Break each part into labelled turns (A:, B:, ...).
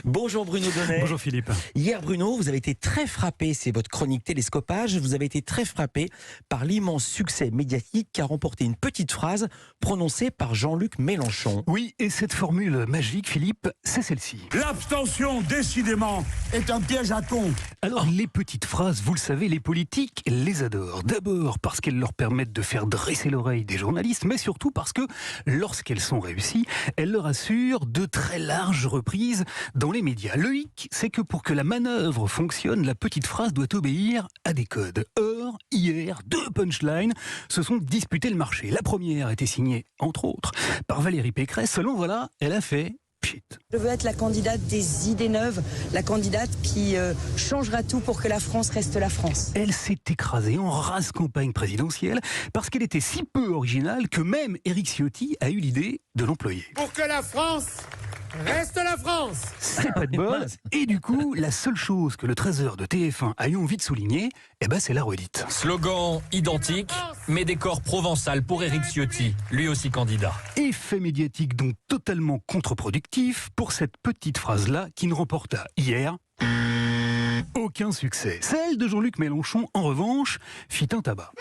A: Bonjour Bruno Donnet.
B: Bonjour Philippe.
A: Hier Bruno, vous avez été très frappé, c'est votre chronique Télescopage, vous avez été très frappé par l'immense succès médiatique qu'a remporté une petite phrase prononcée par Jean-Luc Mélenchon.
B: Oui, et cette formule magique, Philippe, c'est celle-ci.
C: L'abstention, décidément, est un piège à con.
B: Alors, les petites phrases, vous le savez, les politiques les adorent. D'abord parce qu'elles leur permettent de faire dresser l'oreille des journalistes, mais surtout parce que, lorsqu'elles sont réussies, elles leur assurent de très larges reprises dans les médias. Le hic, c'est que pour que la manœuvre fonctionne, la petite phrase doit obéir à des codes. Or, hier, deux punchlines se sont disputés le marché. La première était signée, entre autres, par Valérie Pécresse. Seulement, voilà, elle a fait...
D: Je veux être la candidate des idées neuves, la candidate qui changera tout pour que la France reste la France.
B: Elle s'est écrasée en rase campagne présidentielle parce qu'elle était si peu originale que même Éric Ciotti a eu l'idée de l'employer.
C: Pour que la France reste la France.
B: C'est pas de bol. Et du coup, la seule chose que le 13h de TF1 a eu envie de souligner, c'est la redite.
E: Slogan identique, mais décor provençal pour Éric Ciotti, lui aussi candidat.
B: Effet médiatique donc totalement contre-productif pour cette petite phrase-là qui ne remporta hier aucun succès. Celle de Jean-Luc Mélenchon, en revanche, fit un tabac.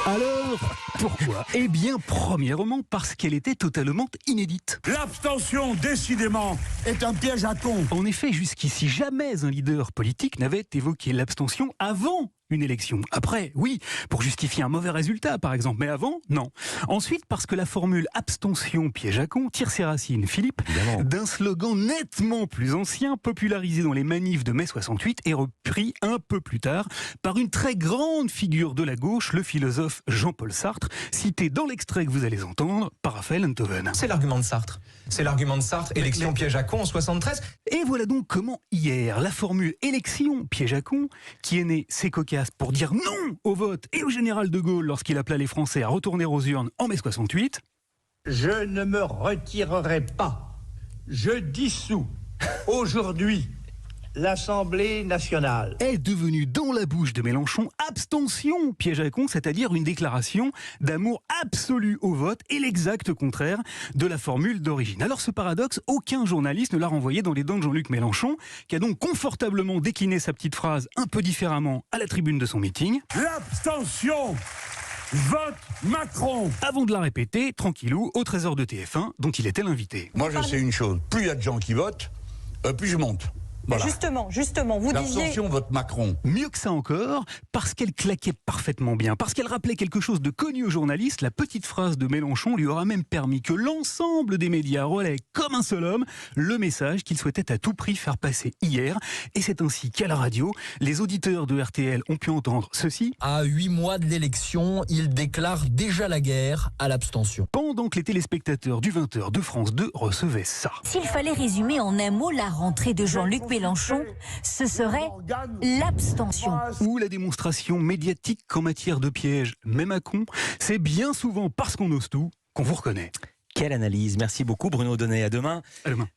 B: Alors, pourquoi ? Eh bien, premièrement, parce qu'elle était totalement inédite.
C: L'abstention, décidément, est un piège à con.
B: En effet, jusqu'ici, jamais un leader politique n'avait évoqué l'abstention avant une élection. Après, oui, pour justifier un mauvais résultat, par exemple. Mais avant, non. Ensuite, parce que la formule abstention piège à con tire ses racines, Philippe, d'un slogan nettement plus ancien, popularisé dans les manifs de mai 68 et repris un peu plus tard par une très grande figure de la gauche, le philosophe Jean-Paul Sartre, cité dans l'extrait que vous allez entendre par Raphaël Enthoven.
F: C'est l'argument de Sartre. C'est l'argument de Sartre, élection piège à con en 73.
B: Et voilà donc comment hier, la formule élection piège à con, qui est née, c'est cocasse, pour dire non au vote et au général de Gaulle lorsqu'il appela les Français à retourner aux urnes en mai 68.
G: Je ne me retirerai pas. Je dissous aujourd'hui l'Assemblée nationale.
B: Est devenue dans la bouche de Mélenchon abstention piège à con, c'est-à-dire une déclaration d'amour absolu au vote et l'exact contraire de la formule d'origine. Alors ce paradoxe, aucun journaliste ne l'a renvoyé dans les dents de Jean-Luc Mélenchon, qui a donc confortablement décliné sa petite phrase un peu différemment à la tribune de son meeting.
C: L'abstention, vote Macron.
B: Avant de la répéter, tranquillou, au trésor de TF1, dont il était l'invité.
H: Moi je sais une chose, plus il y a de gens qui votent, plus je monte. Voilà.
D: Justement, vous disiez...
H: L'abstention vote Macron.
B: Mieux que ça encore, parce qu'elle claquait parfaitement bien, parce qu'elle rappelait quelque chose de connu aux journalistes, la petite phrase de Mélenchon lui aura même permis que l'ensemble des médias relaient comme un seul homme le message qu'il souhaitait à tout prix faire passer hier. Et c'est ainsi qu'à la radio, les auditeurs de RTL ont pu entendre ceci.
E: À 8 mois de l'élection, il déclare déjà la guerre à l'abstention.
B: Pendant que les téléspectateurs du 20h de France 2 recevaient ça.
I: S'il fallait résumer en un mot la rentrée de Jean-Luc Mélenchon, ce serait l'abstention.
B: Ou la démonstration médiatique qu'en matière de piège, même à con, c'est bien souvent parce qu'on ose tout qu'on vous reconnaît.
A: Quelle analyse, merci beaucoup Bruno Donnet, à demain.
B: À demain.